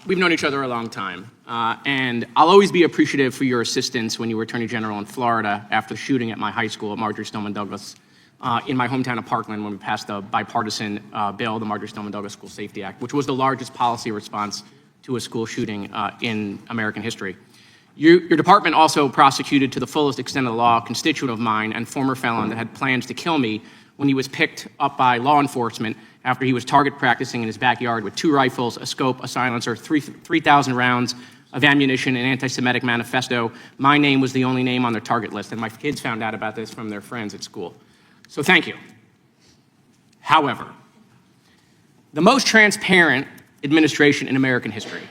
We've known each other a long time, and I'll always be appreciative for your assistance when you were Attorney General in Florida after the shooting at my high school at Marjory Stoneman Douglas in my hometown of Parkland when we passed a bipartisan bill, the Marjory Stoneman Douglas School Safety Act, which was the largest policy response to a school shooting in American history. Your department also prosecuted to the fullest extent of the law a constituent of mine and former felon that had plans to kill me when he was picked up by law enforcement after he was target practicing in his backyard with 2 rifles, a scope, a silencer, 3,000 rounds of ammunition, an anti-Semitic manifesto. My name was the only name on their target list, and my kids found out about this from their friends at school. So thank you. However, the most transparent administration in American history.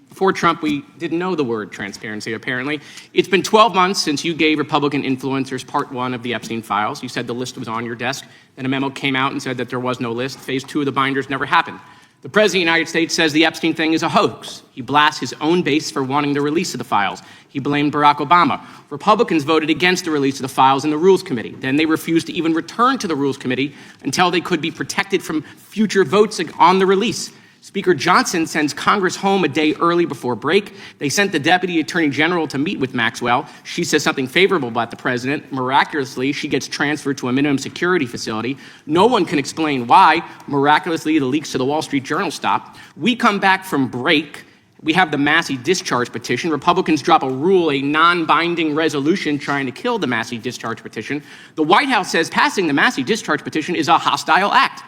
Before Trump, we didn't know the word transparency, apparently. It's been 12 months since you gave Republican influencers part 1 of the Epstein files. You said the list was on your desk. Then a memo came out and said that there was no list. Phase 2 of the binders never happened. The President of the United States says the Epstein thing is a hoax. He blasts his own base for wanting the release of the files. He blamed Barack Obama. Republicans voted against the release of the files in the Rules Committee. Then they refused to even return to the Rules Committee until they could be protected from future votes on the release. Speaker Johnson sends Congress home a day early before break. They sent the Deputy Attorney General to meet with Maxwell. She says something favorable about the president. Miraculously, she gets transferred to a minimum security facility. No one can explain why. Miraculously, the leaks to the Wall Street Journal stopped. We come back from break. We have the Massey discharge petition. Republicans drop a rule, a non-binding resolution trying to kill the Massey discharge petition. The White House says passing the Massey discharge petition is a hostile act.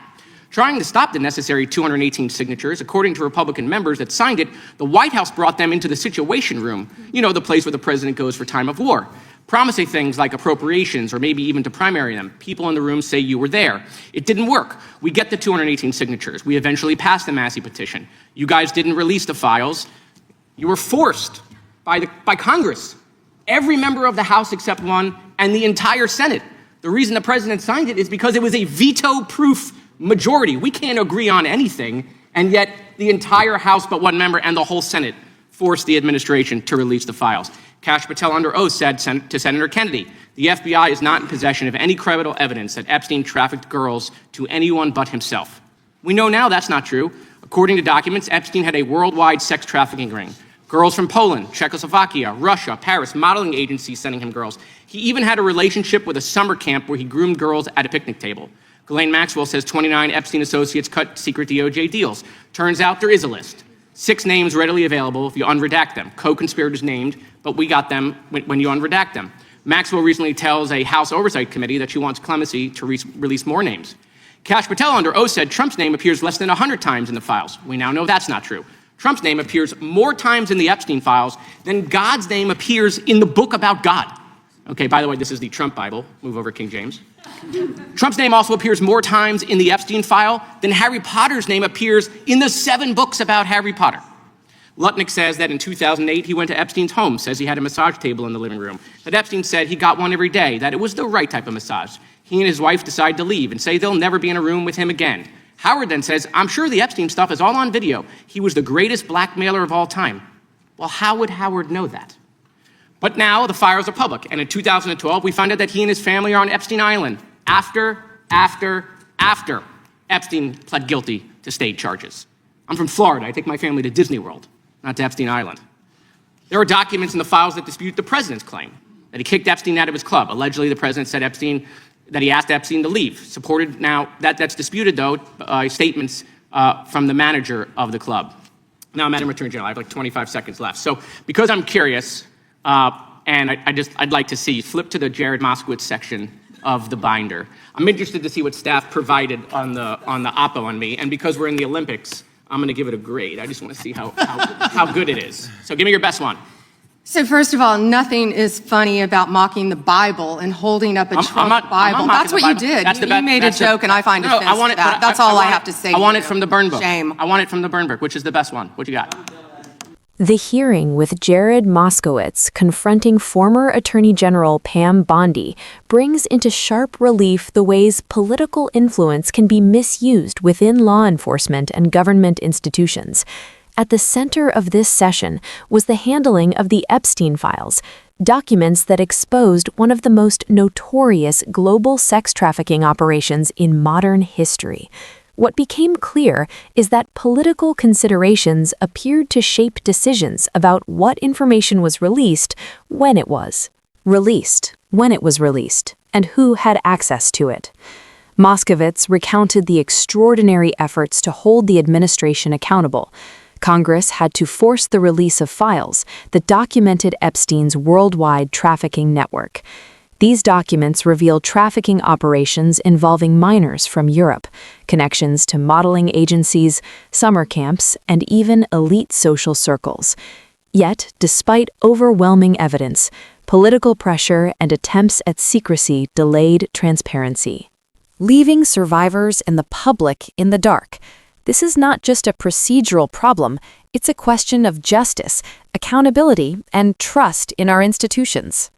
Trying to stop the necessary 218 signatures, according to Republican members that signed it, the White House brought them into the Situation Room, you know, the place where the president goes for time of war, promising things like appropriations or maybe even to primary them. People in the room say you were there. It didn't work. We get the 218 signatures. We eventually passed the Massey petition. You guys didn't release the files. You were forced by Congress, every member of the House except one, and the entire Senate. The reason the president signed it is because it was a veto-proof majority. We can't agree on anything, and yet the entire House but one member and the whole Senate forced the administration to release the files. Kash Patel under oath said to Senator Kennedy, the FBI is not in possession of any credible evidence that Epstein trafficked girls to anyone but himself. We know now that's not true. According to documents, Epstein had a worldwide sex trafficking ring. Girls from Poland, Czechoslovakia, Russia, Paris, modeling agencies sending him girls. He even had a relationship with a summer camp where he groomed girls at a picnic table. Ghislaine Maxwell says 29 Epstein associates cut secret DOJ deals. Turns out there is a list. 6 names readily available if you unredact them. Co-conspirators named, but we got them when you unredact them. Maxwell recently tells a House Oversight Committee that she wants clemency to release more names. Kash Patel under oath said Trump's name appears less than 100 times in the files. We now know that's not true. Trump's name appears more times in the Epstein files than God's name appears in the book about God. Okay, by the way, this is the Trump Bible. Move over, King James. Trump's name also appears more times in the Epstein file than Harry Potter's name appears in the 7 books about Harry Potter. Lutnick says that in 2008, he went to Epstein's home, says he had a massage table in the living room, that Epstein said he got one every day, that it was the right type of massage. He and his wife decide to leave and say they'll never be in a room with him again. Howard then says, I'm sure the Epstein stuff is all on video. He was the greatest blackmailer of all time. Well, how would Howard know that? But now the files are public, and in 2012, we found out that he and his family are on Epstein Island after Epstein pled guilty to state charges. I'm from Florida. I take my family to Disney World, not to Epstein Island. There are documents in the files that dispute the president's claim that he kicked Epstein out of his club. Allegedly, the president said that he asked Epstein to leave. Supported now, that's disputed, though, by statements from the manager of the club. Now, Madam Attorney General, I have like 25 seconds left. So because I'm curious, and I'd like to see, flip to the Jared Moskowitz section of the binder. I'm interested to see what staff provided on the oppo on me, and because we're in the Olympics, I'm gonna give it a grade. I just wanna see how good it is. So give me your best one. So first of all, nothing is funny about mocking the Bible and holding up a Trump Bible. That's what you did. You made a joke, and I find offense to that. That's all I have to say. I want it from the burn book. Shame. I want it from the burn book. Which is the best one? What you got? The hearing with Jared Moskowitz confronting former Attorney General Pam Bondi brings into sharp relief the ways political influence can be misused within law enforcement and government institutions. At the center of this session was the handling of the Epstein files, documents that exposed one of the most notorious global sex trafficking operations in modern history. what became clear is that political considerations appeared to shape decisions about what information was released, when it was released, and who had access to it. Moskowitz recounted the extraordinary efforts to hold the administration accountable. Congress had to force the release of files that documented Epstein's worldwide trafficking network. These documents reveal trafficking operations involving minors from Europe, connections to modeling agencies, summer camps, and even elite social circles. Yet, despite overwhelming evidence, political pressure and attempts at secrecy delayed transparency, leaving survivors and the public in the dark. This is not just a procedural problem, it's a question of justice, accountability, and trust in our institutions.